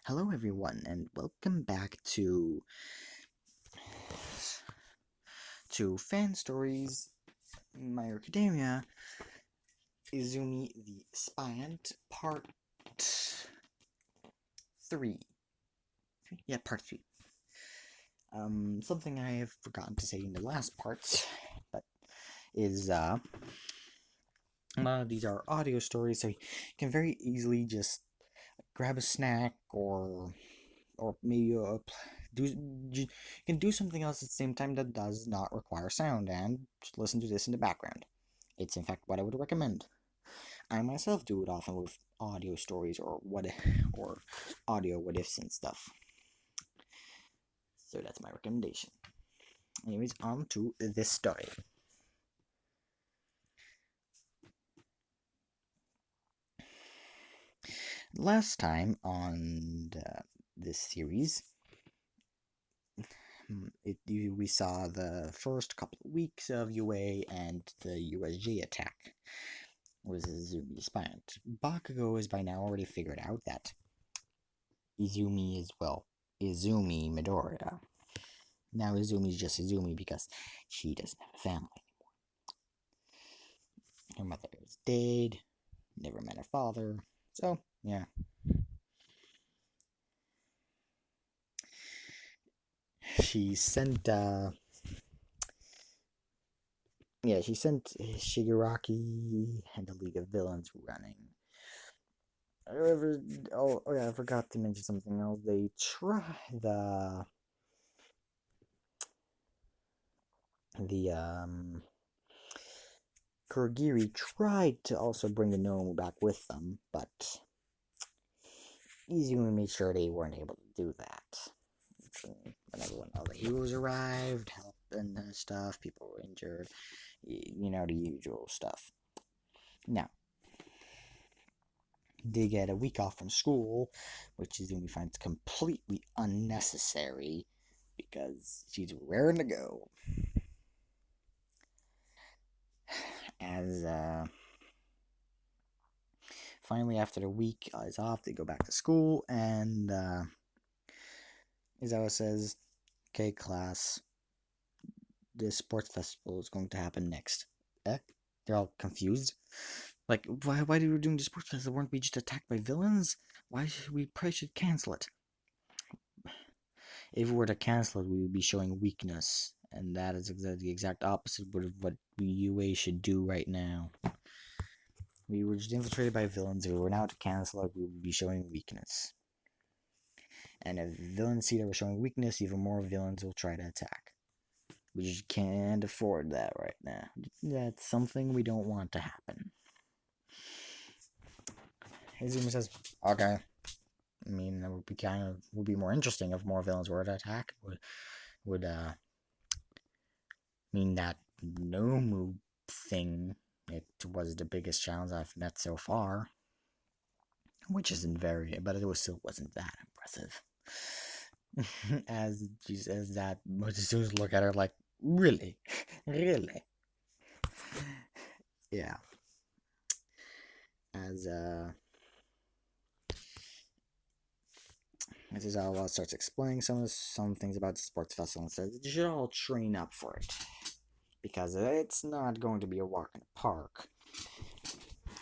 Hello, everyone, and welcome back to Fan Stories My Hero Academia, Izumi the Spiant, Part 3. Yeah, Part 3. Something I have forgotten to say in the last parts, but is, these are audio stories, so you can very easily just grab a snack or maybe do you can do something else at the same time that does not require sound and just listen to this in the background. It's in fact what I would recommend. I myself do it often with audio stories or audio what ifs and stuff. So that's my recommendation. Anyways, on to this story. Last time on this series, we saw the first couple of weeks of UA and the USG attack was Izumi spiant. Bakugo has by now already figured out that Izumi is, well, Izumi Midoriya. Now Izumi's just Izumi because she doesn't have a family. Her mother is dead, never met her father, so, yeah. She sent, she sent Shigaraki and the League of Villains running. I forgot to mention something else. They try the Kurogiri tried to also bring the Nomu back with them, but Izumi made sure they weren't able to do that. Whenever all the heroes arrived, help and stuff, people were injured, the usual stuff. Now, they get a week off from school, which Izumi finds completely unnecessary because she's raring to go. As finally, after the week is off, they go back to school, and Izawa says, "Okay, class, this sports festival is going to happen next." Eh? They're all confused. Like, why are we doing the sports festival? Weren't we just attacked by villains? We probably should cancel it. If we were to cancel it, we would be showing weakness, and that is the exact opposite of what UA should do right now. We were just infiltrated by villains. If we were now to cancel it, we would be showing weakness. And if villains see that we're showing weakness, even more villains will try to attack. We just can't afford that right now. That's something we don't want to happen. Izumi says, "Okay." I mean, it would be more interesting if more villains were to attack. Would mean that Nomu thing. It was the biggest challenge I've met so far, which isn't but it still wasn't that impressive. As she says that, most students look at her like, really, really, yeah. As Mrs. Alwa starts explaining some things about the sports festival and says you should all train up for it because it's not going to be a walk in the park.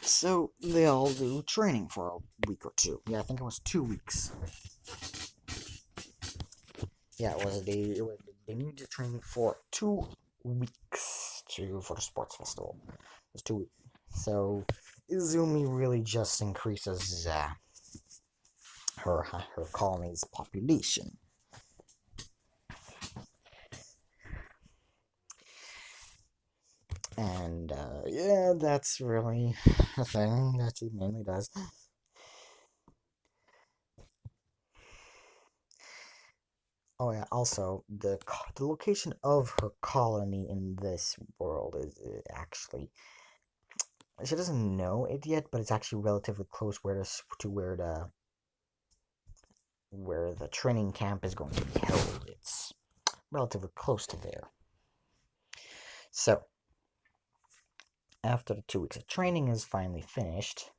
So they all do training for a week or two. Yeah, I think it was 2 weeks. Yeah, they needed to train for 2 weeks for the sports festival. It was 2 weeks. So Izumi really just increases her colony's population. And yeah, that's really a thing that she mainly does. Oh yeah. Also, the location of her colony in this world is actually she doesn't know it yet, but it's actually relatively close to where the training camp is going to be held. It's relatively close to there. So after the 2 weeks of training is finally finished,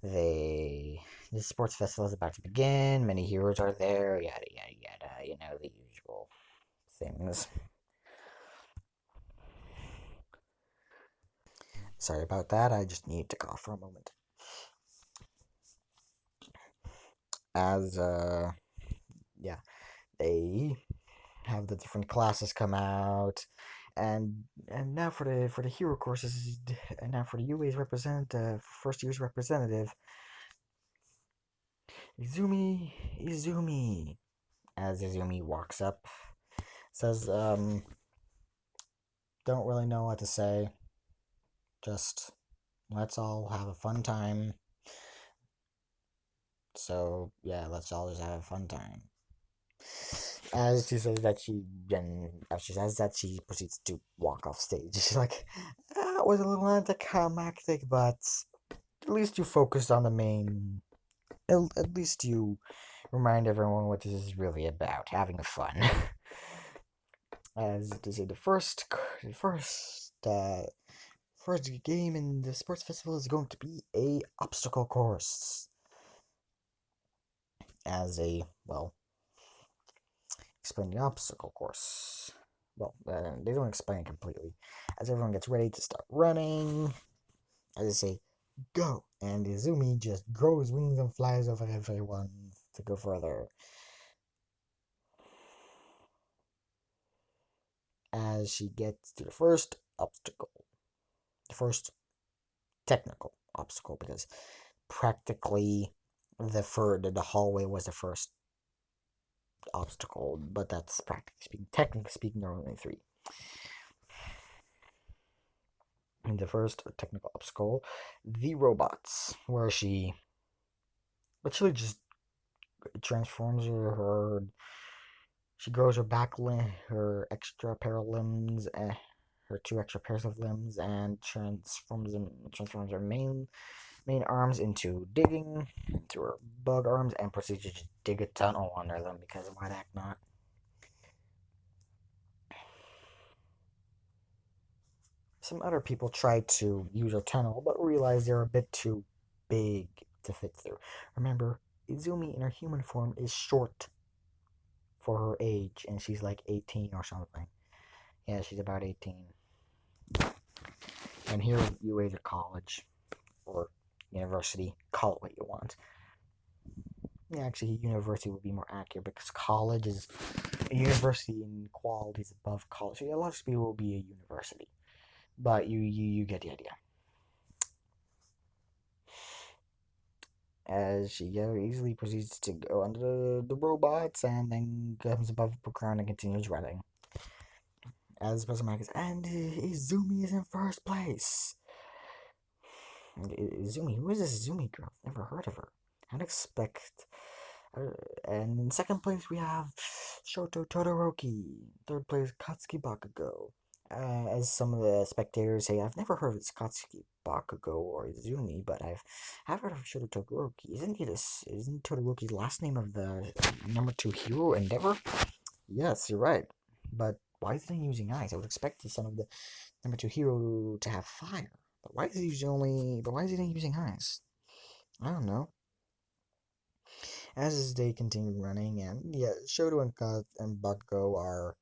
They the sports festival is about to begin. Many heroes are there. Yada yada yada. You know the usual things. Sorry about that. I just need to cough for a moment. As yeah, they have the different classes come out, and now for the hero courses, and now for the UA's representative, first year's representative, Izumi. As Izumi walks up, says, don't really know what to say. Just let's all have a fun time. So yeah, let's all just have a fun time. As she says that she proceeds to walk off stage. She's like, it was a little anticlimactic, but at least you focused on the main. At least you remind everyone what this is really about, having fun. As to say, first game in the sports festival is going to be a obstacle course. As a explain the obstacle course. Well, they don't explain it completely. As everyone gets ready to start running, as they say, go, and Izumi just grows wings and flies over everyone to go further. As she gets to the first obstacle, the first technical obstacle, because practically the hallway was the first obstacle, but that's practically speaking. Technically speaking, there are only three. In the first technical obstacle, the robots, where she literally just transforms she grows her back limb, her extra pair of limbs, her two extra pairs of limbs, and transforms her main arms into her bug arms, and proceeds to just dig a tunnel under them, because why the heck not? Some other people tried to use a tunnel, but realized they're a bit too big to fit through. Remember, Izumi in her human form is short for her age, and she's like 18 or something. Yeah, she's about 18. And here you either college or university, call it what you want. Yeah, actually, university would be more accurate, because college is a university in quality is above college. So a lot of people will be a university, but you get the idea. As she easily proceeds to go under the robots, and then comes above the ground and continues running. As Professor Mike is, and Izumi is in first place. Izumi, who is this Izumi girl? Never heard of her. I'd expect. And in second place, we have Shoto Todoroki. Third place, Katsuki Bakugo. As some of the spectators say, I've never heard of Katsuki Bakugo or Izumi, but have heard of Shoto Todoroki. Isn't Todoroki's last name of the number 2 hero Endeavor? Yes, you're right. But why is he using eyes? I would expect the son of the number 2 hero to have fire. But why is he using eyes? I don't know. As they continue running, and yeah, Shoto and Bakugo are.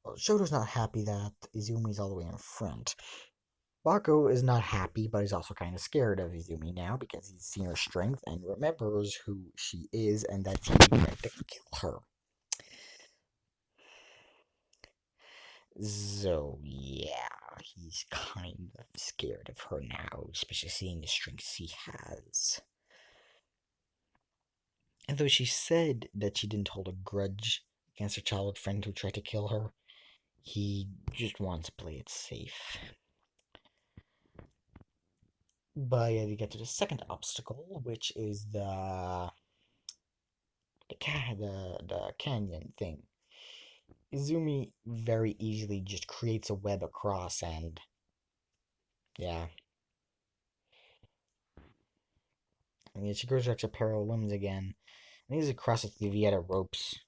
Well, Shoto's not happy that Izumi's all the way in front. Bakugo is not happy, but he's also kind of scared of Izumi now, because he's seen her strength and remembers who she is, and that he meant to kill her. So yeah, he's kind of scared of her now, especially seeing the strength she has. And though she said that she didn't hold a grudge against her childhood friend who tried to kill her, he just wants to play it safe. But yeah, you get to the second obstacle, which is the canyon thing. Izumi very easily just creates a web across, and yeah. And then she grows her extra pair of limbs again. And these across it via ropes.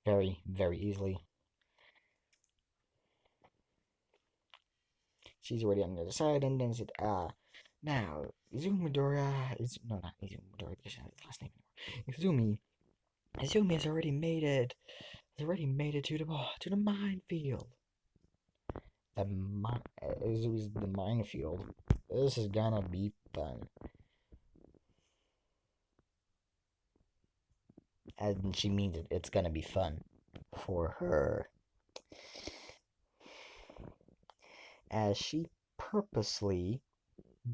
Very, very easily. She's already on the other side, and then said, now, Izumi Midoriya is, no, not Izumi Midoriya, because she has his last name anymore. Izumi has already made it to the minefield. Izumi's the minefield. This is gonna be fun. And she means it's gonna be fun for her. As she purposely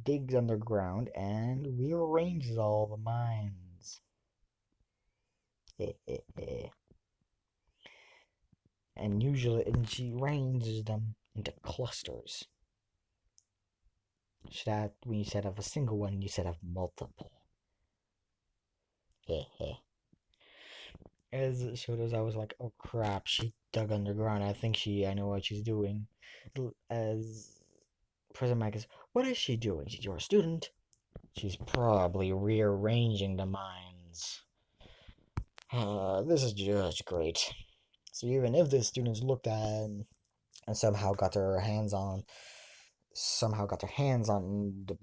digs underground and rearranges all the mines. And she arranges them into clusters. So that when you set up a single one, you set up multiple. As it showed us, I was like, oh crap, she dug underground. I know what she's doing. As President Mike is, what is she doing? She's your student. She's probably rearranging the mines. This is just great. So even if the students looked at and somehow got their hands on the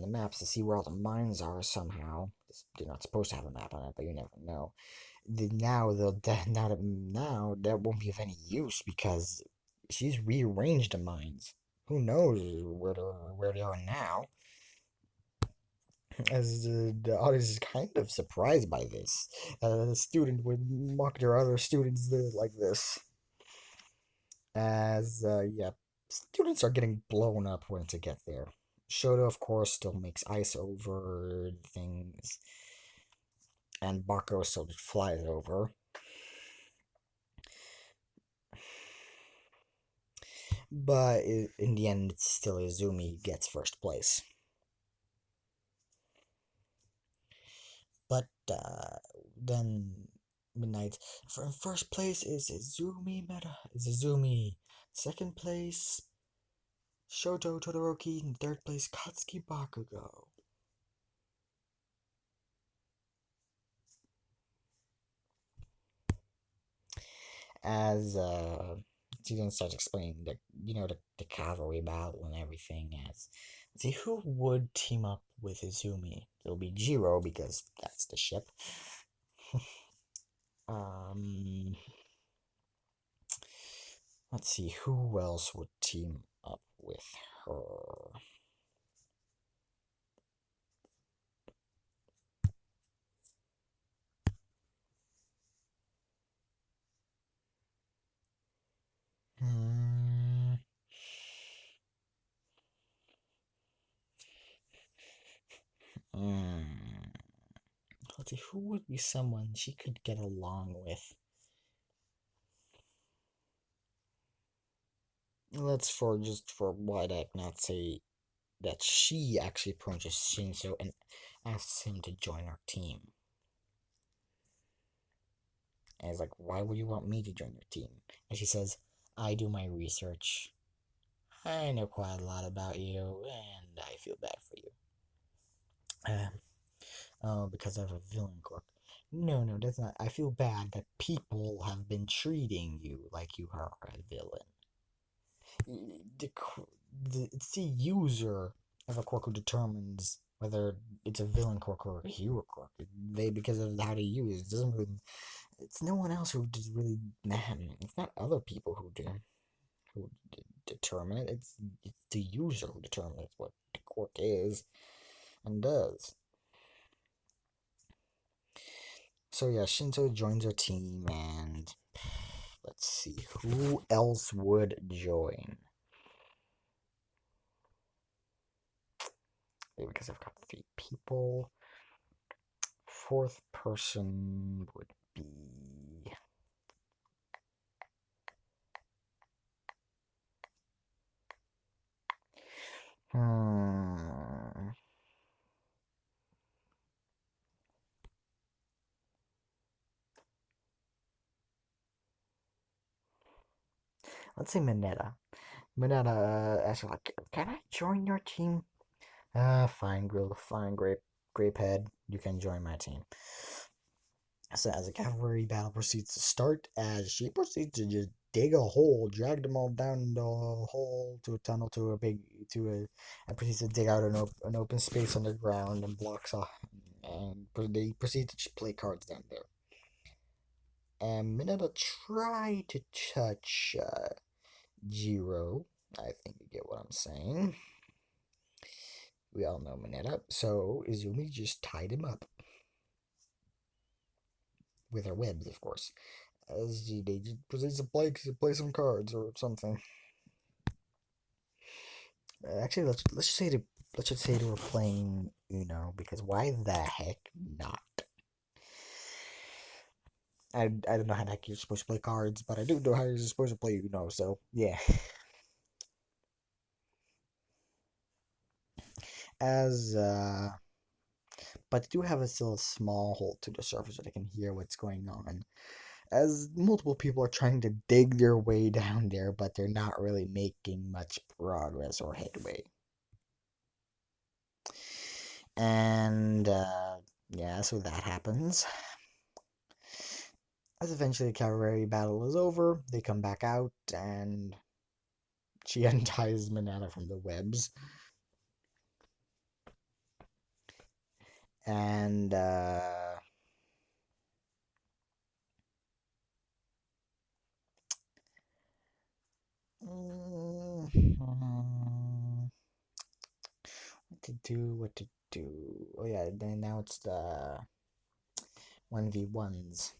maps to see where all the mines are somehow. They're not supposed to have a map on it, but you never know. Now that won't be of any use because she's rearranged the mines. Who knows where they are now? As the audience is kind of surprised by this. A student would mock their other students like this. Yeah, students are getting blown up once they get there. Shoto, of course, still makes ice over things, and Bako still just flies over. But in the end, it's still Izumi gets first place. But then Midnight. First place is Izumi. Second place, Shoto Todoroki. And third place, Katsuki Bakugo. As Season starts explaining the cavalry battle and everything. As see who would team up with Izumi. It'll be Jiro because that's the ship. Let's see who else would team up with her. Let's see, who would be someone she could get along with? Let's for wide heck not say that she actually approaches Shinso and asks him to join our team. And he's like, why would you want me to join your team? And she says, I do my research. I know quite a lot about you, and I feel bad for you. Because I have a villain quirk. No, that's not. I feel bad that people have been treating you like you are a villain. It's the user of a quirk who determines whether it's a villain quirk or a hero quirk. Because of how they use it, doesn't really. It's no one else who does really. It's not other people who determine it. It's the user who determines what the quirk is and does. So yeah, Shinso joins our team, and let's see who else would join. Because I've got 3 people. Fourth person would be. Let's say Mineta. Mineta asks like, "Can I join your team?" Fine, grape head. You can join my team. So as the cavalry battle proceeds to start, as she proceeds to just dig a hole, drag them all down the hole to a tunnel to a big to a, and proceeds to dig out an open space underground and blocks off, and they proceed to play cards down there. And Mineta try to touch Jiro. I think you get what I'm saying. We all know Mineta, so Izumi just tied him up with her webs, of course. As they proceeds to play some cards or something. Actually, let's just say they were playing Uno, because why the heck not? I don't know how the heck you're supposed to play cards, but I do know how you're supposed to play Uno. So yeah, as but they do have a still small hole to the surface so they can hear what's going on. As multiple people are trying to dig their way down there, but they're not really making much progress or headway. And yeah, so that happens. As eventually the cavalry battle is over, they come back out and she unties Manana from the webs. And what to do. Oh yeah, then now it's the 1v1s.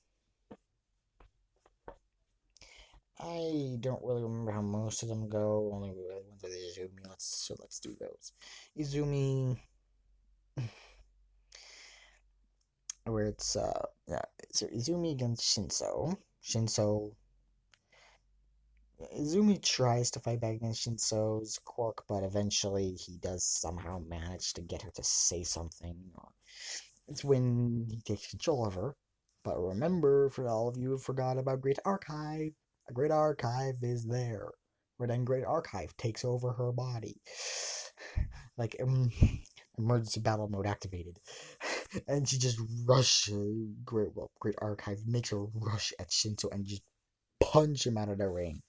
I don't really remember how most of them go. Only the ones with Izumi. Let's do those. Izumi, where it's yeah, so Izumi against Shinso. Izumi tries to fight back against Shinso's quirk, but eventually he does somehow manage to get her to say something. It's when he takes control of her. But remember, for all of you who forgot about Great Archive, a Great Archive is there. Where then Great Archive takes over her body. Like, emergency battle mode activated. And she just rushes, Great Archive makes her rush at Shinso and just punch him out of the ring.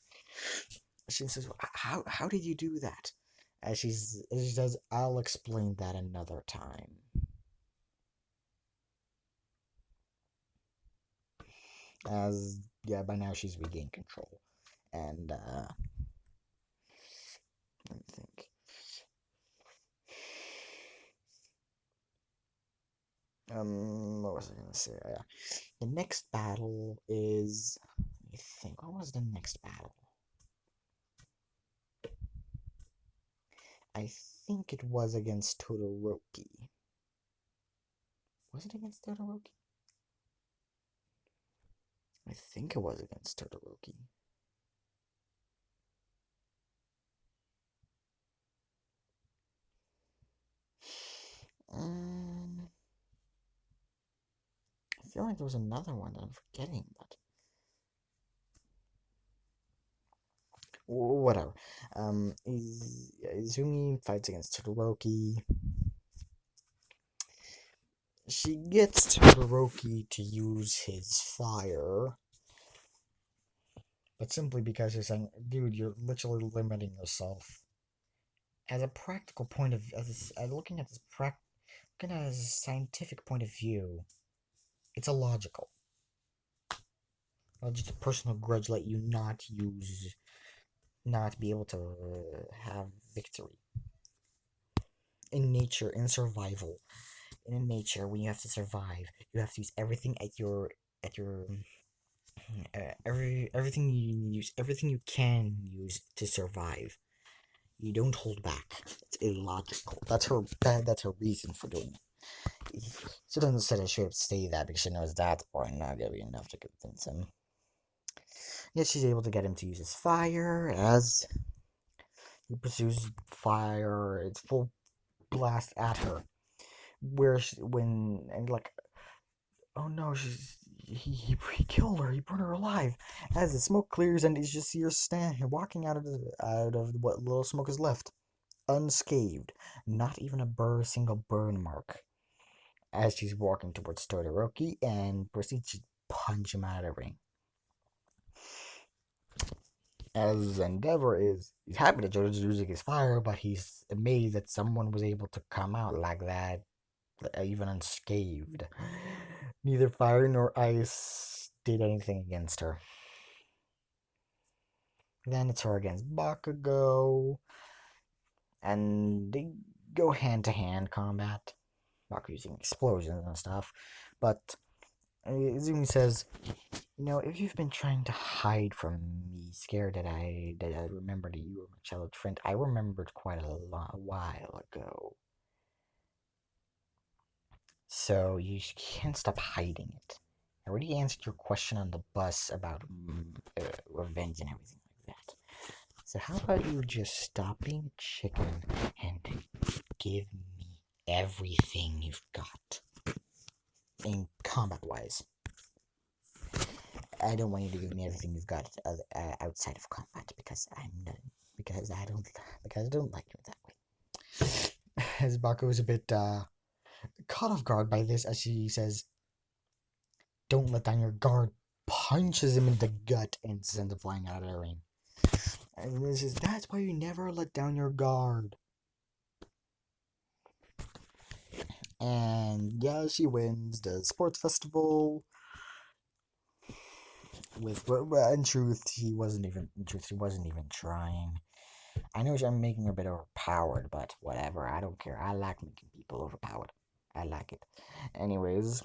She says, how did you do that? As she says, I'll explain that another time. As, yeah, by now she's regained control. And, let me think. What was I gonna say? Yeah. The next battle is, let me think, what was the next battle? I think it was against Todoroki. Was it against Todoroki? I think it was against Todoroki. I feel like there was another one that I'm forgetting, but whatever. Izumi fights against Todoroki. She gets Todoroki to use his fire, but simply because she's saying, dude, you're literally limiting yourself. As a practical point of, looking at looking at it as a scientific point of view, it's illogical. Just a personal grudge let you not be able to have victory. In nature, in survival, in nature, when you have to survive, you have to use everything at your everything you can use to survive. You don't hold back. It's illogical. That's her reason for doing it. She doesn't say straight up say that because she knows that's probably not gonna be enough to convince him. Yet she's able to get him to use his fire as he pursues fire. It's full blast at her. Oh no, he killed her. He burned her alive. As the smoke clears and you just see her walking out of what little smoke is left, unscathed, not even a single burn mark. as she's walking towards Todoroki and proceeds to punch him out of the ring. As Endeavor he's happy that Jojo's using his fire, but he's amazed that someone was able to come out like that, even unscathed. Neither fire nor ice did anything against her. Then it's her against Bakugo, and they go hand-to-hand combat. Bakugo using explosions and stuff, but Izumi says, if you've been trying to hide from me, scared that I remembered that you were my childhood friend, I remembered quite a while ago. So you can't stop hiding it. I already answered your question on the bus about revenge and everything like that. So how about you just stop being a chicken and give me everything you've got in combat-wise. I don't want you to give me everything you've got outside of combat because I don't like you that way. As Baku is a bit caught off guard by this, as she says, "Don't let down your guard," punches him in the gut and sends him flying out of the ring. And this is that's why you never let down your guard. And yeah, she wins the sports festival. In truth, he wasn't even trying. I know I'm making her a bit overpowered, but whatever. I don't care. I like making people overpowered. I like it. Anyways,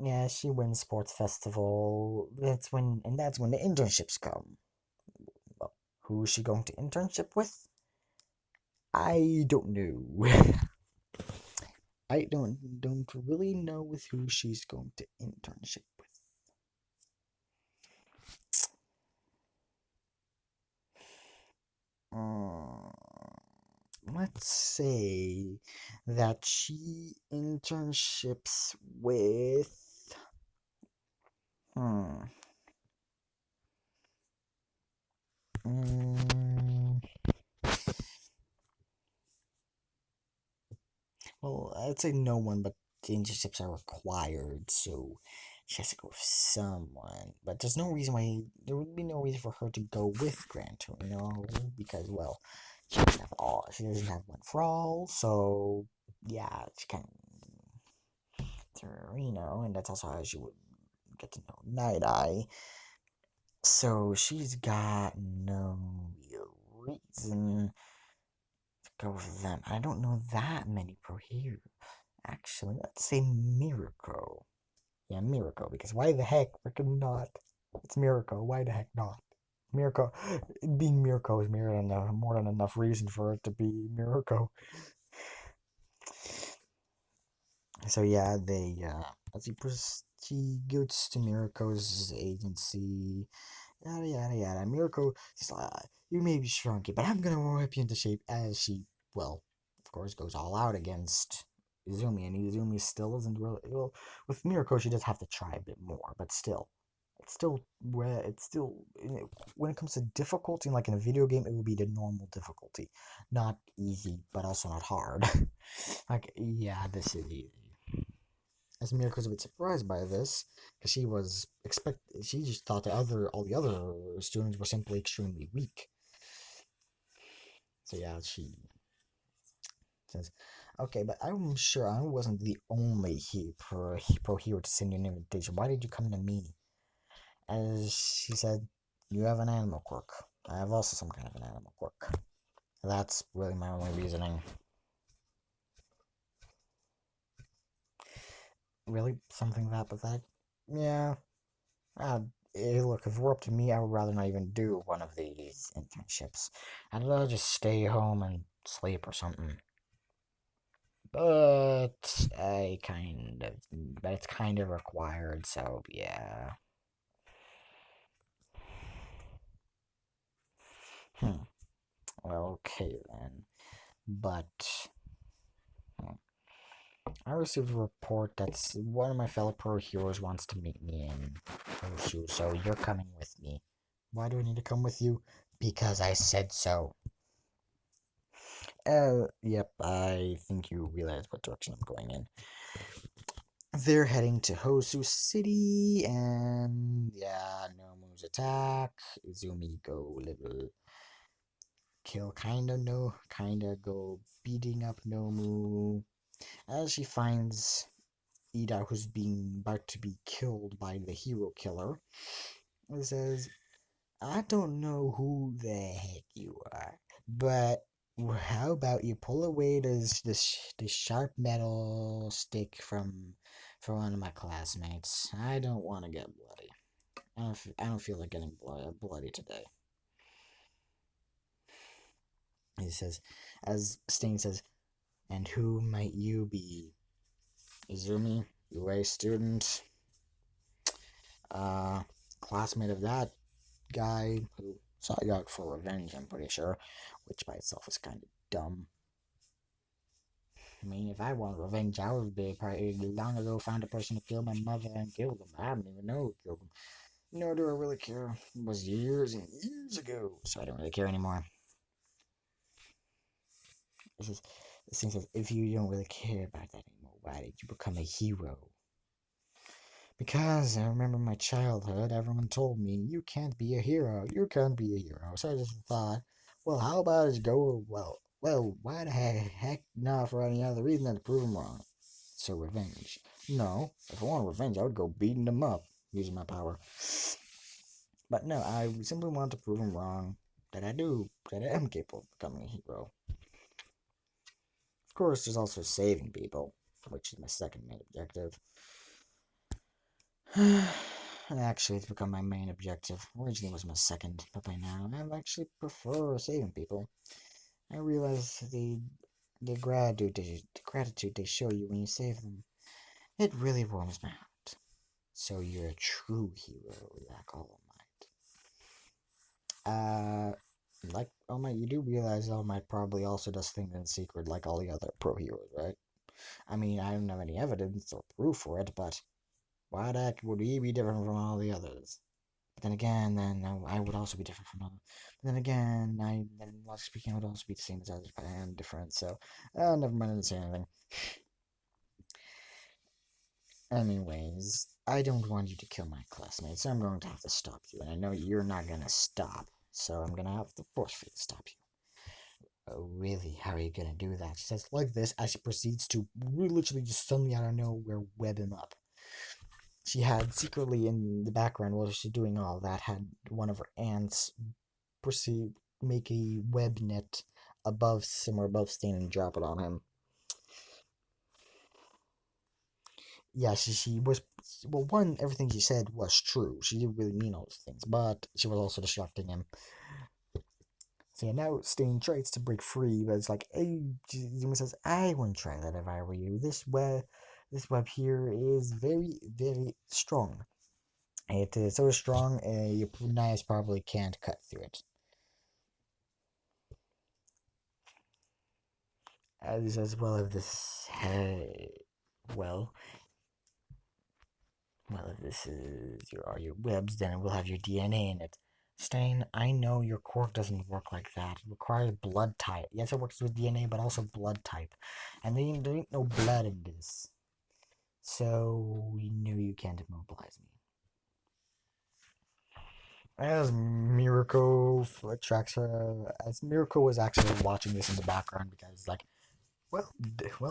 yeah, she wins sports festival. That's when the internships come. Well, who is she going to internship with? I don't know. I don't really know with who she's going to internship with. Let's say that she internships with. Well, I'd say no one, but the internships are required, so she has to go with someone. But there would be no reason for her to go with Granto, because, well, she doesn't have one for all, so, yeah, she can, and that's also how she would get to know Night Eye. So she's got no real reason to go with them. I don't know that many pro heroes. Actually, let's say Miracle. Yeah, Miracle, because why the heck freaking not? It's Miracle, why the heck not? Miracle, being Miracle is more than enough reason for it to be Miracle. So yeah, she goes to Miracle's agency, yada yada yada. Miracle says, "You may be shrunky, but I'm gonna whip you into shape." As she, well, of course, goes all out against Izumi, and Izumi still isn't really. Well, with Miracle, she does have to try a bit more, but still, when it comes to difficulty, like in a video game, it will be the normal difficulty, not easy, but also not hard. Like, yeah, this is easy. As Mirko's a bit surprised by this, because she just thought all the other students were simply extremely weak. So yeah, she says, "Okay, but I'm sure I wasn't the only pro hero to send you an invitation. Why did you come to me?" As she said, "You have an animal quirk. I have also some kind of an animal quirk. That's really my only reasoning." Really? Something that pathetic? Yeah. Hey, look, if it were up to me, I would rather not even do one of these internships. I'd rather just stay home and sleep or something. But it's kind of required, so yeah. Well, okay then. But I received a report that one of my fellow pro heroes wants to meet me in Oshu, so you're coming with me. Why do I need to come with you? Because I said so. Yep, I think you realize what direction I'm going in. They're heading to Hosu City, and yeah, Nomu's attack. Izumi go little kill, kinda go beating up Nomu as she finds Ida, who's being about to be killed by the hero killer. It says, I don't know who the heck you are, but how about you pull away this sharp metal stick from one of my classmates? I don't want to get bloody. I don't feel like getting bloody today. He says, as Stain says, and who might you be? Izumi, UA student, uh, classmate of that guy who sought you out for revenge, I'm pretty sure, which by itself is kind of dumb. I mean, if I want revenge, I would be probably long ago found a person to kill my mother and kill them. I don't even know who killed them. Nor do I really care. It was years and years ago, so I don't really care anymore. This is this thing says, if you don't really care about that anymore, why did you become a hero? Because I remember my childhood, everyone told me, you can't be a hero, you can't be a hero. So I just thought, well, how about I just go, why the heck not for any other reason than to prove them wrong? So revenge. No, if I want revenge, I would go beating them up using my power. But no, I simply want to prove them wrong that I am capable of becoming a hero. Of course, there's also saving people, which is my second main objective. Actually, it's become my main objective. Originally, it was my second, but by now, I actually prefer saving people. I realize the gratitude they show you when you save them, it really warms my heart. So you're a true hero, like All Might. Like All Might, you do realize All Might probably also does things in secret, like all the other pro heroes, right? I mean, I don't have any evidence or proof for it, but why the heck would he be different from all the others? But then again, then I would also be different from others. But then again, logically speaking, I would also be the same as others, but I am different. So, never mind. I didn't say anything. Anyways, I don't want you to kill my classmates, so I'm going to have to stop you. And I know you're not gonna stop, so I'm gonna have to force feed to stop you. Oh, really? How are you gonna do that? She says like this as she proceeds to literally just suddenly out of nowhere web him up. She had secretly in the background while she's doing all that had one of her aunts proceed make a web net above somewhere above Stain and drop it on him. Yeah, she was well. One, everything she said was true. She didn't really mean all those things, but she was also distracting him. So yeah, now Stain tries to break free, but it's like, hey, Zuma says, I wouldn't try that if I were you. This web here is very, very strong. It is so strong, your knives probably can't cut through it. He says, well, if this, well, well, if this is your webs, then it will have your DNA in it. Stain, I know your quirk doesn't work like that. It requires blood type. Yes, it works with DNA, but also blood type. And there ain't no blood in this. So we know you can't immobilize me. As Miracle tracks her, as Miracle was actually watching this in the background because, like, well,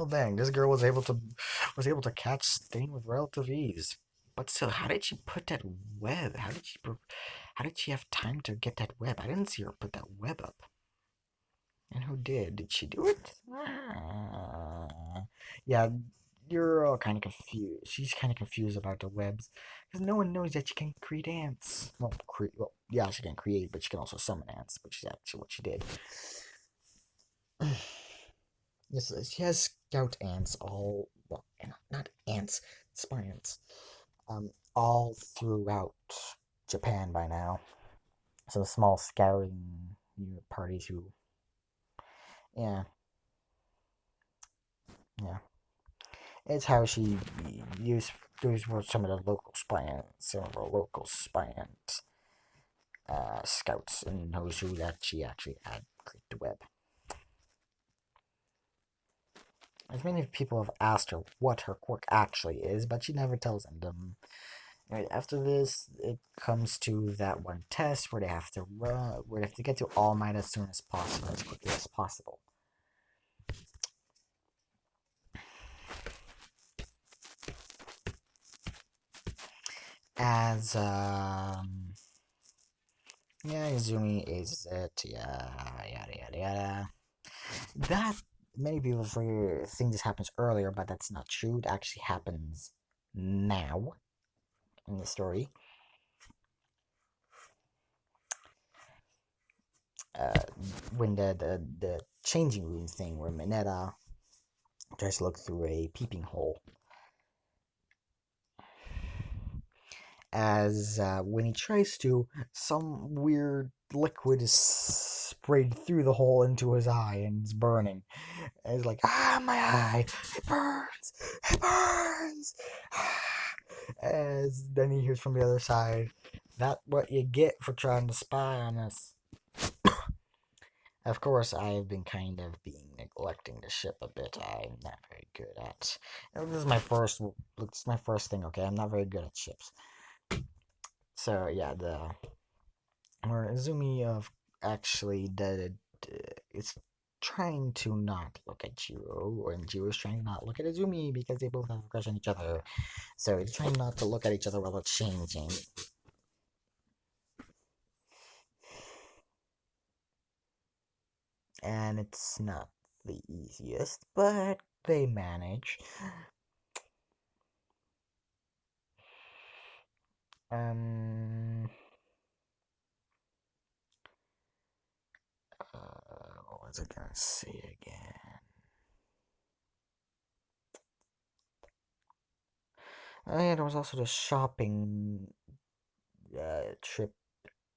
dang, this girl was able to catch Stain with relative ease. But still, how did she put that web? How did she have time to get that web? I didn't see her put that web up. And who did? Did she do it? Yeah, you're all kind of confused. She's kind of confused about the webs because no one knows that she can create ants. Well, yeah, she can create, but she can also summon ants, which is actually what she did. Yes, she has scout ants all well, not ants, spiants, all throughout Japan by now. Some small scouting parties who, yeah, yeah. It's how she used those were some of the local spiant scouts and knows who that she actually had create the web. As many people have asked her what her quirk actually is, but she never tells them. Right after this, it comes to that one test where they have to run, where they have to get to All Might as soon as possible, as quickly as possible. As yeah, Izumi is it, yeah, yada yada yada. That many people think this happens earlier, but that's not true. It actually happens now in the story. Uh, when the changing room thing where Mineta tries to look through a peeping hole. As when he tries to, some weird liquid is sprayed through the hole into his eye and it's burning. And he's like, ah, my eye, it burns, it burns. As then he hears from the other side, that's what you get for trying to spy on us. Of course, I've been kind of being neglecting the ship a bit. I'm not very good at. And this is my first. This is my first thing. Okay, I'm not very good at ships. So yeah, the where Izumi of actually did it's trying to not look at Jiro, and Jiro's trying to not look at Izumi because they both have a crush on each other. So it's trying not to look at each other while it's changing. And it's not the easiest, but they manage. Um, what was I gonna say again? Oh yeah, there was also the shopping trip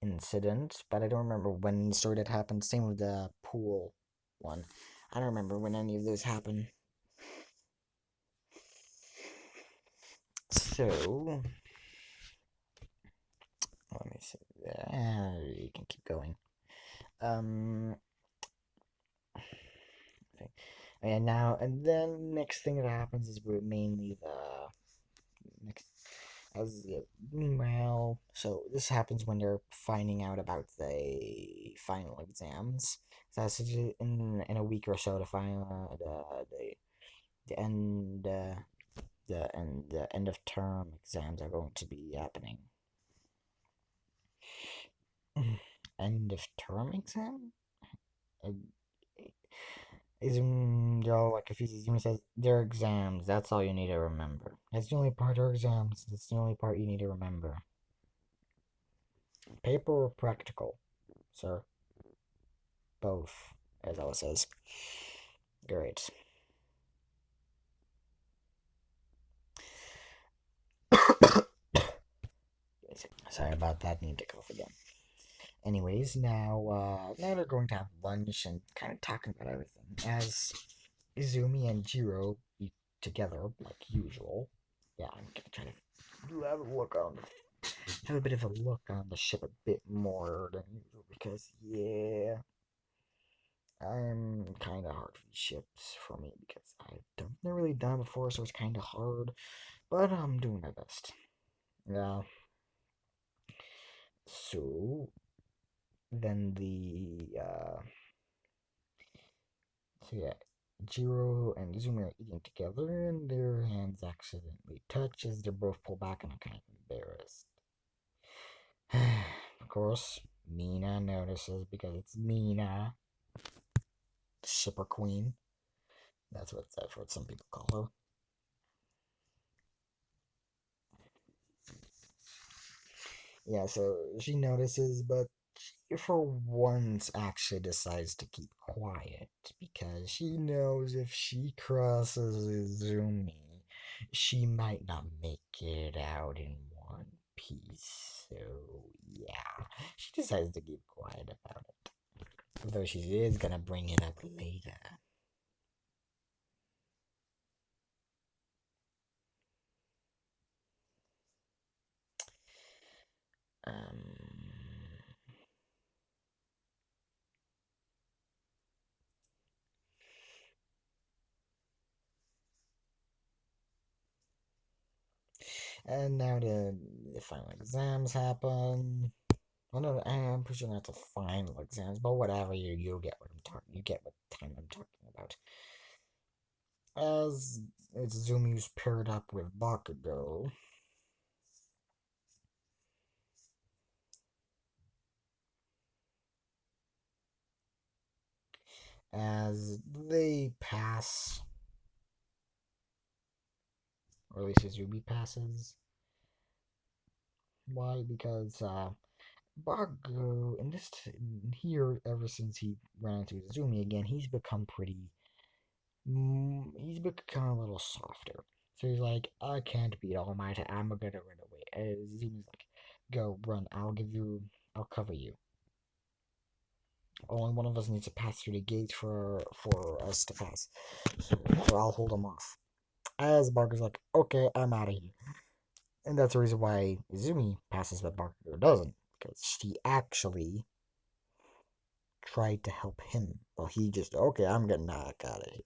incident, but I don't remember when the story that happened. Same with the pool one. I don't remember when any of those happened. So, let me see. You can keep going. Um, and now, and then next thing that happens is mainly the next. As meanwhile, so this happens when they're finding out about the final exams. So that's in a week or so to find the end the end of term exams are going to be happening. End of term exam? Y'all like confused. Izumi says they're exams. That's all you need to remember. That's the only part of exams. That's the only part you need to remember. Paper or practical, sir? Both, as Ella says. Great. Sorry about that. Need to cough again. Anyways, now they're going to have lunch and kind of talking about everything. As Izumi and Jiro eat together like usual. Yeah, I'm gonna try to have a bit of a look on the ship a bit more than usual because yeah, I'm kind of hard for these ships for me because I've never really done it before, so it's kind of hard. But I'm doing my best. Yeah. So then so yeah, Jiro and Izumi are eating together, and their hands accidentally touch as they're both pulled back and are kind of embarrassed. Of course, Mina notices because it's Mina, the shipper queen. That's what some people call her. Yeah, so she notices, but she for once actually decides to keep quiet because she knows if she crosses Izumi, she might not make it out in one piece. So yeah, she decides to keep quiet about it. Though she is gonna bring it up later. Um, And now the final exams happen. Well, no, I'm pretty sure not the final exams, but whatever. You get what I'm talking. You get what time I'm talking about. As Izumi's paired up with Bakugo, as they pass, or at least Izumi passes. Why? Because Bakugo, in this here, ever since he ran into Izumi again, he's become a little softer. So he's like, I can't beat All Might, I'm gonna run away. And Izumi's like, go, run, I'll cover you. Only one of us needs to pass through the gate for us to pass. So, I'll hold him off. As Barker's like, okay, I'm out of here. And that's the reason why Izumi passes, but Barker doesn't. Because she actually tried to help him. Well, he just, okay, I'm getting out of here.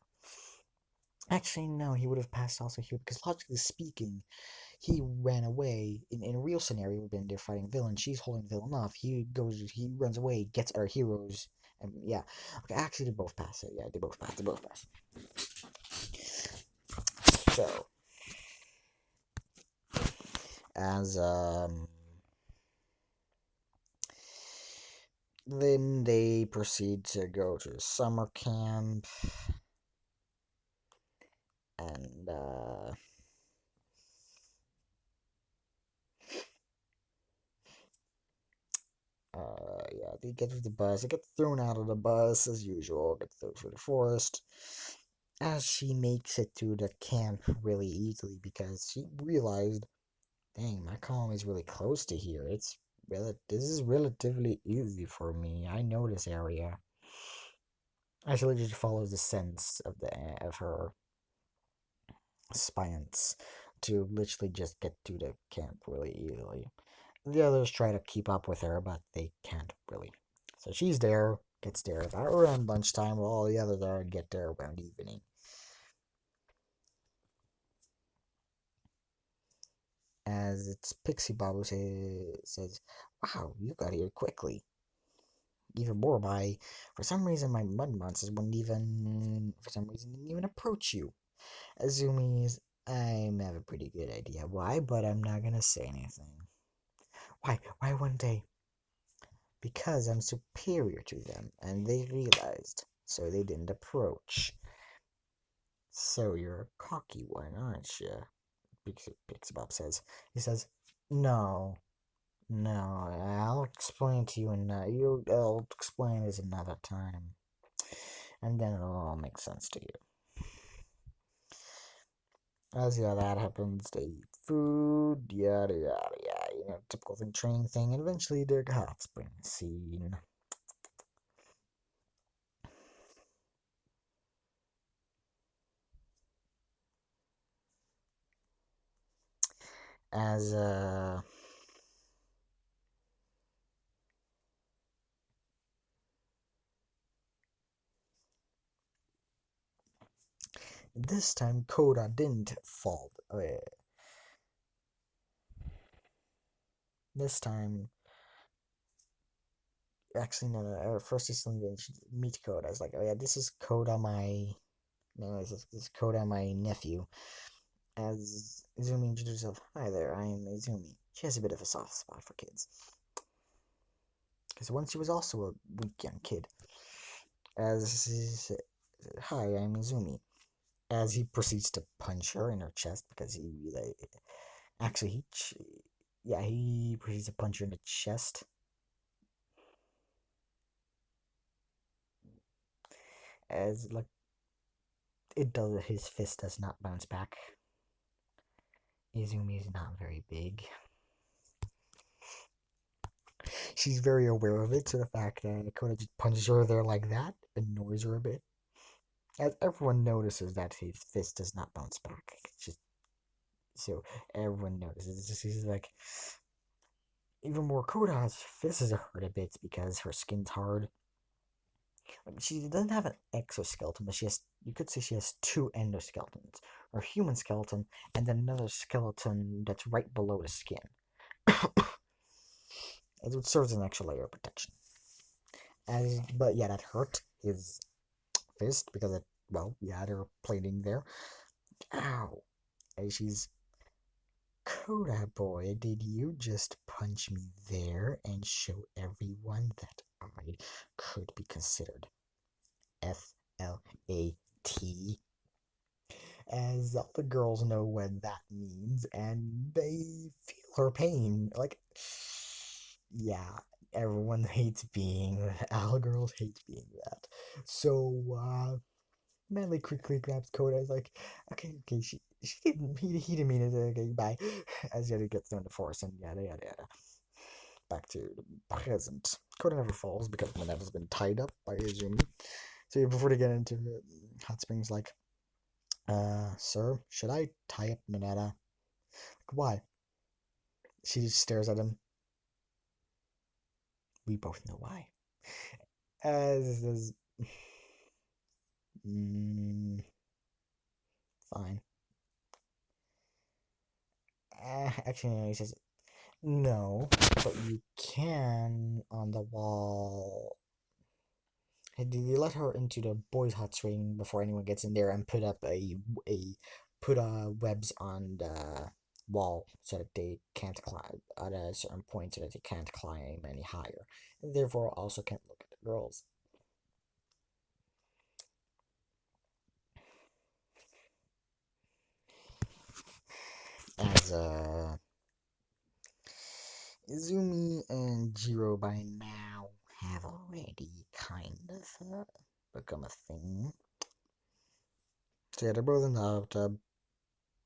Actually, no, he would have passed also here because logically speaking, he ran away. In a real scenario, we've been there fighting a villain. She's holding the villain off. He runs away, gets our heroes, and yeah. Okay, actually, they both pass it. Yeah, they both pass. They both pass. So, as then they proceed to go to summer camp, and yeah, they get to the bus. They get thrown out of the bus as usual. Get thrown through the forest. As she makes it to the camp really easily because she realized, dang, my column is really close to here. This is relatively easy for me. I know this area. Actually, just follows the sense of her spiants to literally just get to the camp really easily. The others try to keep up with her, but they can't really. So she's there, gets there about around lunchtime, while all the others are get there around evening. As it's Pixie Bob who says, "Wow, you got here quickly." Even more by, for some reason, my mud monsters for some reason, didn't even approach you. Azumi's, I have a pretty good idea why, but I'm not gonna say anything. Why? Why one day? Because I'm superior to them, and they realized, so they didn't approach. So you're a cocky one, aren't you? Pixabop says. He says, no, no, I'll explain to you I'll explain this another time. And then it'll all make sense to you. As yeah, that happens, they eat food, yada yada yada, typical thing, training thing, and eventually their hot spring scene. As this time Koda didn't fall. This time, actually, no. First, he's going to meet Koda. I was like, oh yeah, this is Koda, this is Koda, my nephew. As Izumi introduces herself, hi there, I am Izumi. She has a bit of a soft spot for kids. Because once she was also a weak young kid. As he said, hi, I'm Izumi. As he proceeds to punch her in her chest because actually he proceeds to punch her in the chest. As like his fist does not bounce back. Izumi is not very big. She's very aware of it, so the fact that Koda just punches her there like that annoys her a bit. As everyone notices that his fist does not bounce back. So everyone notices. It's just, he's like, even more, Koda's fist is hurt a bit because her skin's hard. Like, she doesn't have an exoskeleton, but you could say she has two endoskeletons. or human skeleton, and then another skeleton that's right below the skin. It serves as an extra layer of protection. But yeah, that hurt his fist because it, well, yeah, they're plating there. Ow! And she's, Koda boy, did you just punch me there and show everyone that I could be considered FLAT? As all the girls know what that means, and they feel her pain. Like, yeah, everyone hates being all girls hate being that. So, Manly quickly grabs Koda. Is like, okay, she didn't, he didn't mean it. Okay, bye. As Yada gets thrown in the forest and yada yada yada. Back to the present. Koda never falls because Minetta's been tied up by Izumi. So yeah, before they get into the hot springs, like, sir, should I tie up Minetta? Like, why? She just stares at him. We both know why. As fine. Actually, no, he says, no, but you can on the wall. Did you let her into the boys' hot spring before anyone gets in there and put up put webs on the wall so that they can't climb at a certain point so that they can't climb any higher, and therefore also can't look at the girls. As Izumi and Jiro by now have already kind of become a thing. So yeah, they're both in the hot tub,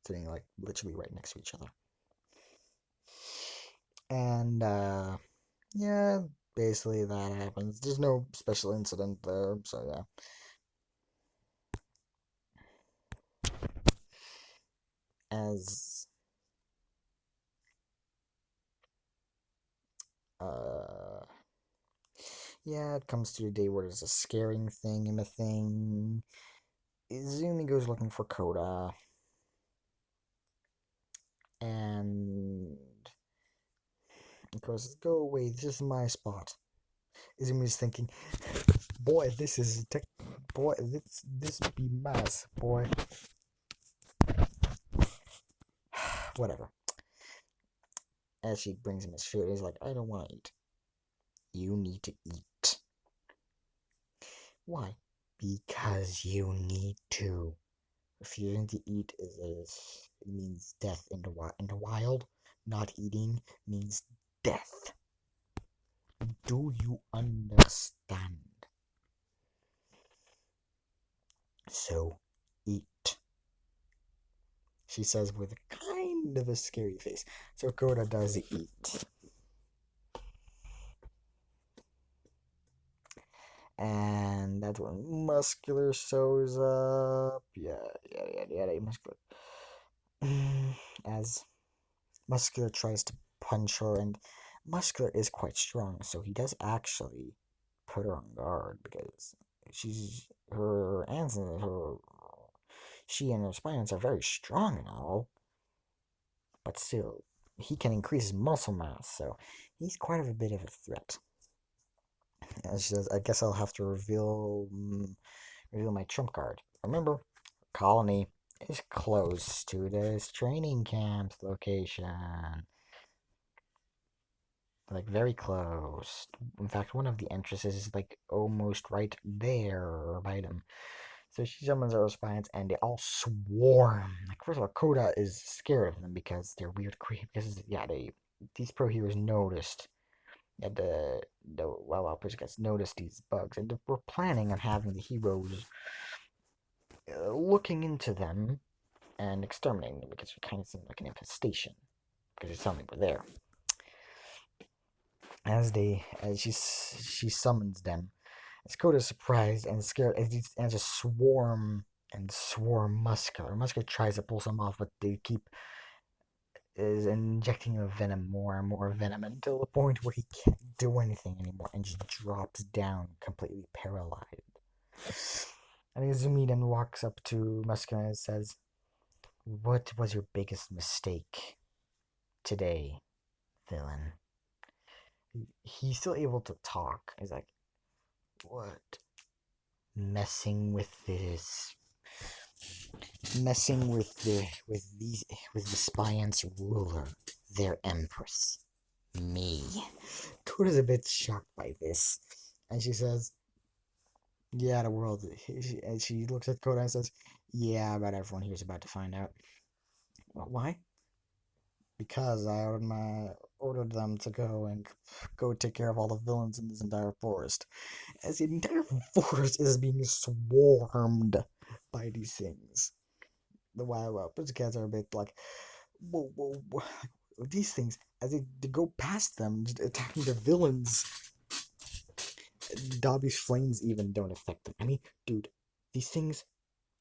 sitting like literally right next to each other. And yeah, basically that happens. There's no special incident there, so yeah. As uh yeah, it comes to a day where there's a scaring thing and a thing. Izumi goes looking for Koda, and of course, go away, this is my spot. Izumi's thinking, boy, boy, this be mass, boy. Whatever. As she brings him his food, he's like, I don't want to eat. You need to eat. Why? Because you need to. Refusing to eat it means death in the wild. Not eating means death. Do you understand? So eat. She says with kind of a scary face. So Koda does eat. And that's when Muscular shows up. Yeah, Muscular. As Muscular tries to punch her, and Muscular is quite strong, so he does actually put her on guard because she and her spiants are very strong and all, but still, he can increase his muscle mass, so he's quite a bit of a threat. And she says, I guess I'll have to reveal my trump card. Remember, colony is close to this training camp's location. Like, very close. In fact, one of the entrances is, like, almost right there by them. So she summons her spiants, and they all swarm. Like, first of all, Koda is scared of them because they're weird creep. Because, yeah, these pro heroes noticed that the WoW outpost guys noticed these bugs, and we're planning on having the heroes looking into them and exterminating them because it kind of seems like an infestation because it's something we're there. As she summons them, as Koda's surprised and scared, and just swarm Muscular. Muscular tries to pull some off, but they keep is injecting him with venom, more and more venom, until the point where he can't do anything anymore and just drops down, completely paralyzed. And Izumi then walks up to Muscular and says, What was your biggest mistake today, villain? He's still able to talk. He's like, what? Messing with this. Messing with the Spiant's ruler, their empress. Me. Koda's a bit shocked by this. And she says, yeah, the world. And she looks at Koda and says, yeah, about everyone here's about to find out. Why? Because I ordered them to go take care of all the villains in this entire forest. As the entire forest is being swarmed by these things. The wild pussycats are a bit like, whoa, whoa, whoa. These things, as they go past them, just attacking the villains. Dobby's flames even don't affect them. I mean, dude, these things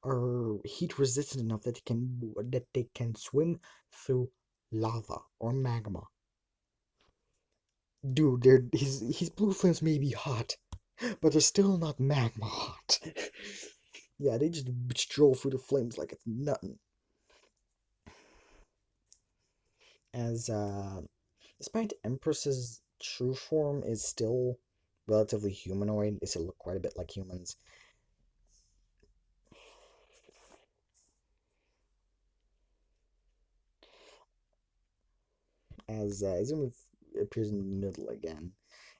are heat resistant enough that they can swim through lava or magma. Dude, his blue flames may be hot, but they're still not magma hot. Yeah, they just stroll through the flames like it's nothing. As despite Empress's true form is still relatively humanoid, it still look quite a bit like humans. As Izumi appears in the middle again,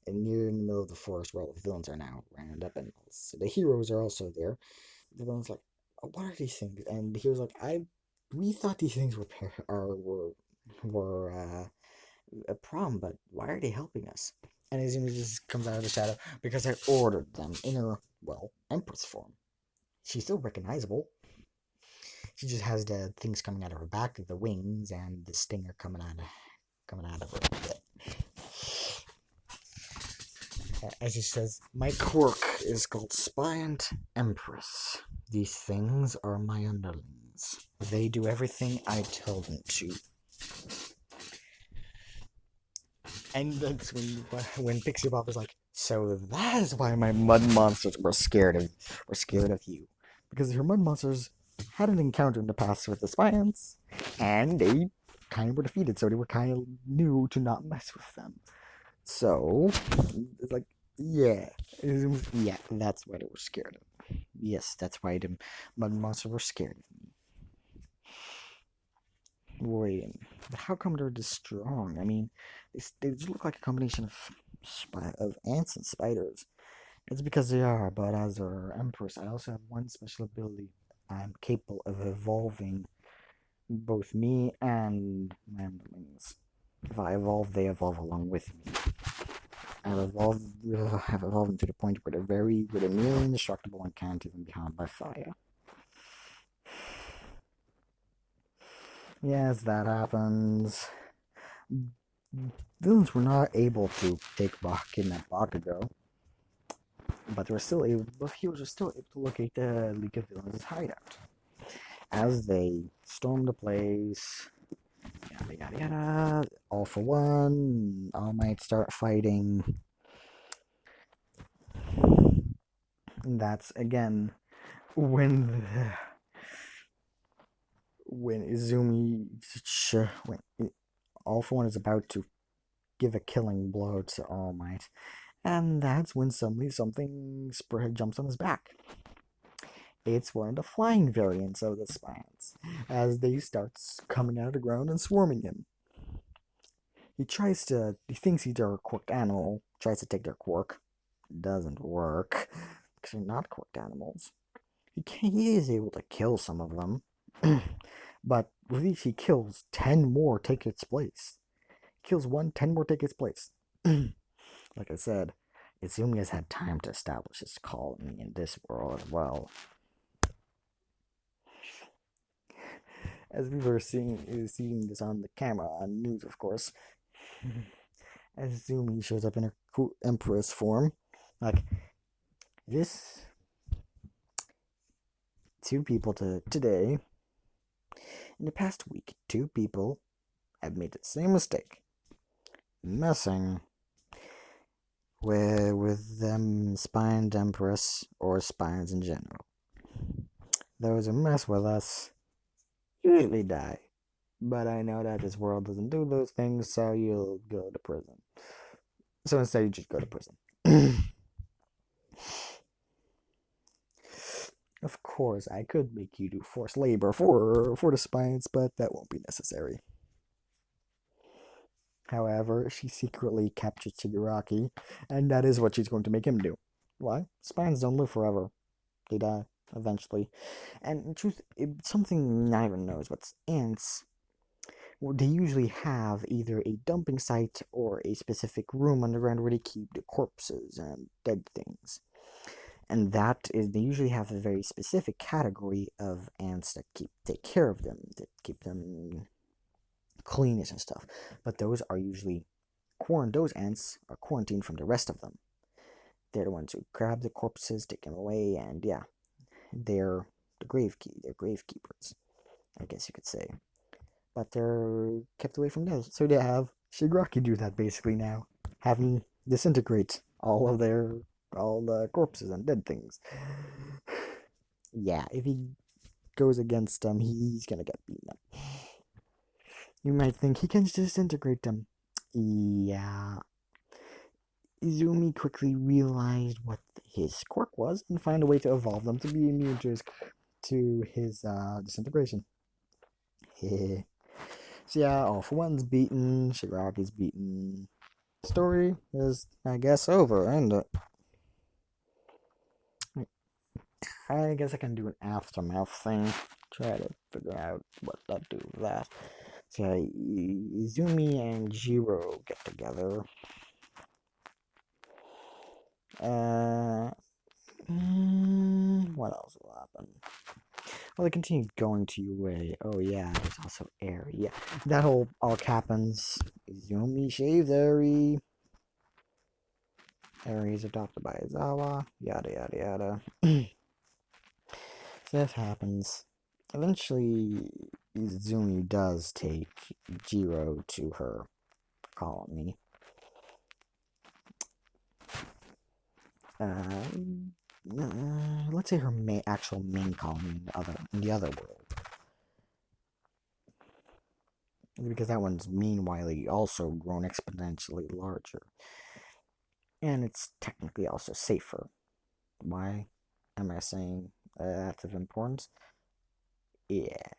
and near in the middle of the forest where all the villains are now rounded up, and the heroes are also there. The villain's like, oh, "What are these things?" And the hero's like, we thought these things were a problem, but why are they helping us?" And Izumi just comes out of the shadow because I ordered them in her, well, Empress form. She's still recognizable. She just has the things coming out of her back, the wings, and the stinger coming out of her. As she says, my quirk is called Spiant Empress. These things are my underlings. They do everything I tell them to. And that's when Pixie Bob is like, so that is why my mud monsters were scared of you, because your mud monsters had an encounter in the past with the Spiants, and they kind of were defeated, so they were kind of new to not mess with them. So it's like, yeah, yeah, that's why they were scared of me. Yes, that's why the mud monsters were scared of me. Wait, but how come they're this strong? I mean, they just look like a combination of ants and spiders. It's because they are, but as their empress, I also have one special ability. I'm capable of evolving both me and my underlings. If I evolve, they evolve along with me. I've evolved them to the point where they're nearly indestructible and can't even be harmed by fire. Yes, that happens. Villains were not able to kidnap Bakugo, but heroes were still able to locate the League of Villains' hideout. As they storm the place, yada yada yada, all for one, All Might start fighting. And that's again when when Izumi when All for One is about to give a killing blow to All Might, and that's when suddenly something jumps on his back. It's one of the flying variants of the Spiants, as they start coming out of the ground and swarming him. He thinks he's a quirked animal, tries to take their quirk. Doesn't work, because they're not quirked animals. He is able to kill some of them, but with each he kills, 10 more take its place. He kills one, 10 more take its place. Like I said, Izumi has had time to establish his colony in this world as well. As we were seeing this on the camera, on news, of course, as Izumi shows up in her Empress form, like this. Two people today, in the past week, two people have made the same mistake, messing with them Spiant Empress or Spiants in general. Those who mess with us usually die. But I know that this world doesn't do those things, so you'll go to prison. So instead, you just go to prison. Of course, I could make you do forced labor for the spiants, but that won't be necessary. However, she secretly captured Shigaraki, and that is what she's going to make him do. Why? Spiants don't live forever. They die eventually. And in truth, something not even knows, but ants, well, they usually have either a dumping site or a specific room underground where they keep the corpses and dead things. And that is, they usually have a very specific category of ants that take care of them, that keep them cleanest and stuff. But those ants are quarantined from the rest of them. They're the ones who grab the corpses, take them away, and yeah, they're they're gravekeepers, I guess you could say. But they're kept away from those. So they have Shigaraki do that basically now. Have them disintegrate all the corpses and dead things. Yeah, if he goes against them, he's gonna get beaten up. You might think he can disintegrate them. Yeah. Izumi quickly realized what his quirk was and found a way to evolve them to be immune to his disintegration. So yeah, all for one's beaten, Shigaraki's beaten. Story is, I guess, over, and I guess I can do an aftermath thing. Try to figure out what to do with that. So Izumi and Jiro get together. Uh, what else will happen? Well, they continue going to UA. Oh yeah, there's also Eri. Yeah, that whole arc happens. Izumi shaves Eri. Eri is adopted by Izawa. Yada yada yada. So that happens. Eventually, Izumi does take Jiro to her colony. Let's say her actual main colony in the other world, because that one's meanwhile also grown exponentially larger, and it's technically also safer. Why am I saying that's of importance? Yeah,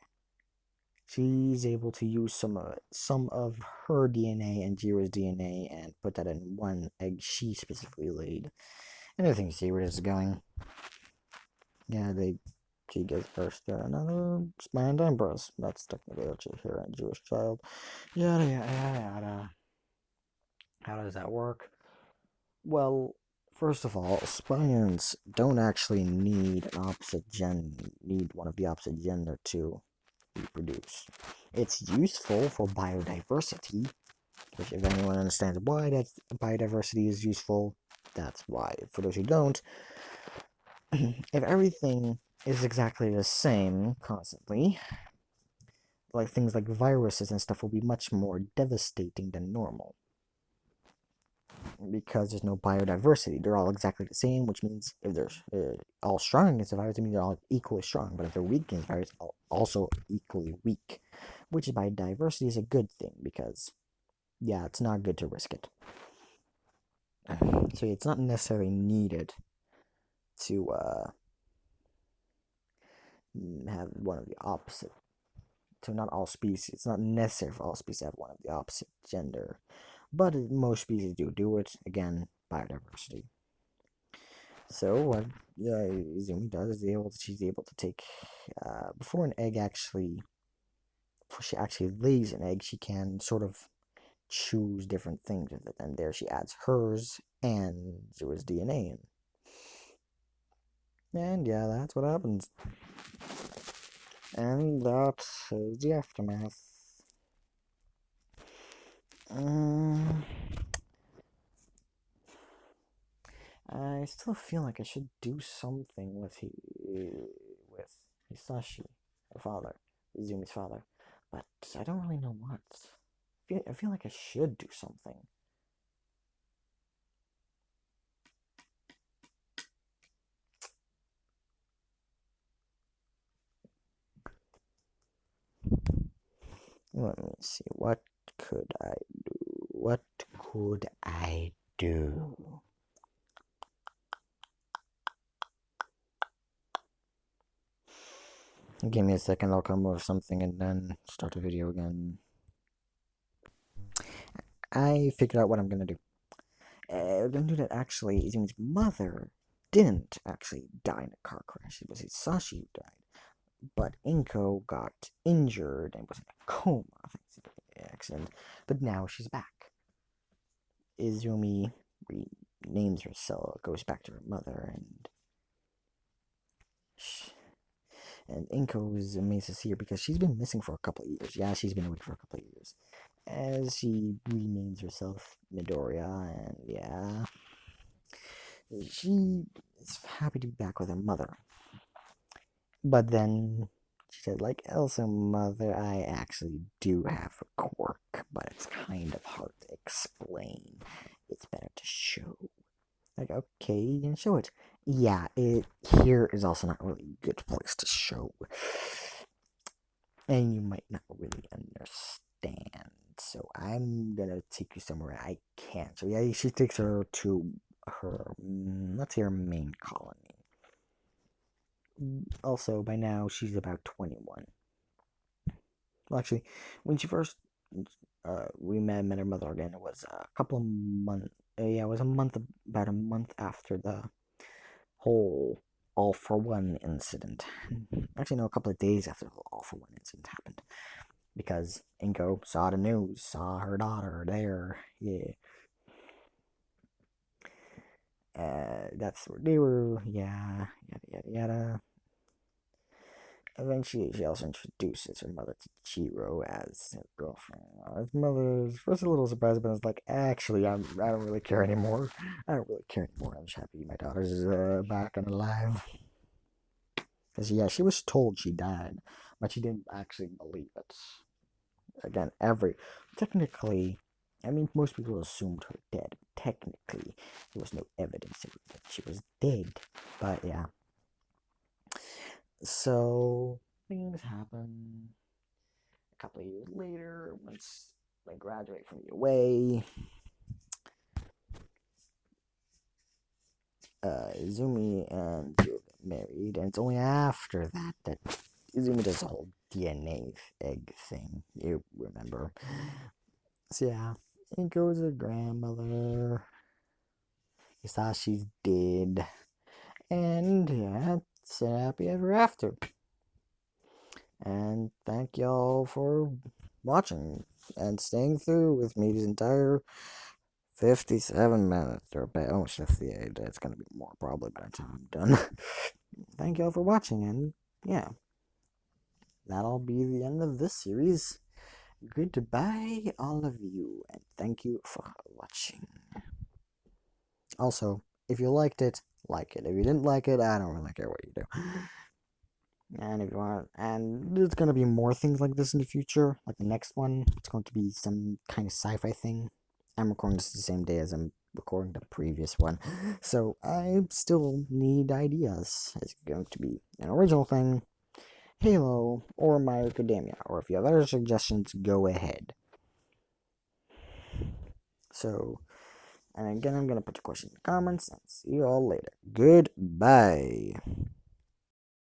she's able to use some of her DNA and Jiro's DNA and put that in one egg she specifically laid. And I think see where this is going. Yeah, she gives birth to another spiant empress. That's technically what you hear a Jewish child. Yada yada yada. How does that work? Well, first of all, spiants don't actually need one of the opposite gender to reproduce. It's useful for biodiversity, which if anyone understands why that biodiversity is useful, that's why. For those who don't, if everything is exactly the same constantly, like things like viruses and stuff will be much more devastating than normal. Because there's no biodiversity. They're all exactly the same, which means if they're all strong against the virus, it means they're all equally strong. But if they're weak against the virus, also equally weak. Which is biodiversity is a good thing because, yeah, it's not good to risk it. So it's not necessarily needed to have one of the opposite. So not all species. It's not necessary for all species to have one of the opposite gender, but most species do it. Again, biodiversity. So what Izumi does is she's able to take before she actually lays an egg, she can sort of choose different things with it, and there she adds hers and Zero's DNA in. And yeah, that's what happens. And that is the aftermath. I still feel like I should do something with Hisashi, her father, Izumi's father, but I don't really know what. I feel like I should do something. Let me see. What could I do? What could I do? Give me a second, I'll come up with something and then start the video again. I figured out what I'm gonna do. We're gonna do that actually. Izumi's mother didn't actually die in a car crash. It was Hisashi who died. But Inko got injured and was in a coma thanks to the accident. But now she's back. Izumi renames herself, goes back to her mother, and Inko is amazed to see her because she's been missing for a couple of years. Yeah, she's been away for a couple of years. As she renames herself Midoriya, and yeah, she is happy to be back with her mother. But then she said, like, also, mother, I actually do have a quirk, but it's kind of hard to explain. It's better to show. Like, okay, you can show it. Yeah, it here is also not really a good place to show. And you might not really understand. So I'm gonna take you somewhere I can't. So yeah, she takes her to her, let's say, her main colony. Also, by now, she's about 21. Well, actually, when she first we met her mother again, it was a couple of months. Yeah, it was about a month after the whole All for One incident. Actually, no, a couple of days after the All for One incident happened. Because Inko saw the news, saw her daughter there. Yeah. That's where they were. Yeah, yada yada yada. Eventually, she also introduces her mother to Chiro as her girlfriend. His mother is first a little surprised, but it's like, actually, I don't really care anymore. I don't really care anymore. I'm just happy my daughter's back and alive. Because, yeah, she was told she died, but she didn't actually believe it. Again, technically, I mean, most people assumed her dead. Technically, there was no evidence that she was dead. But, yeah. So, things happen. A couple of years later, once they graduate from UA, Izumi and Joe get married, and it's only after that Izumi does the whole DNA egg thing. You remember? So yeah, Inko's a grandmother. Hisashi's dead, and yeah, it's happy ever after. And thank y'all for watching and staying through with me this entire 57 minutes, or almost 58. It's gonna be more probably by the time I'm done. Thank y'all for watching, and yeah, that'll be the end of this series. Goodbye, all of you, and thank you for watching. Also, if you liked it, like it. If you didn't like it, I don't really care what you do. And if you want, and there's gonna be more things like this in the future. Like the next one, it's going to be some kind of sci-fi thing. I'm recording this the same day as I'm recording the previous one, so I still need ideas. It's going to be an original thing, Halo, or My Academia, or if you have other suggestions, go ahead. So, and again, I'm gonna put the question in the comments, and see you all later. Goodbye.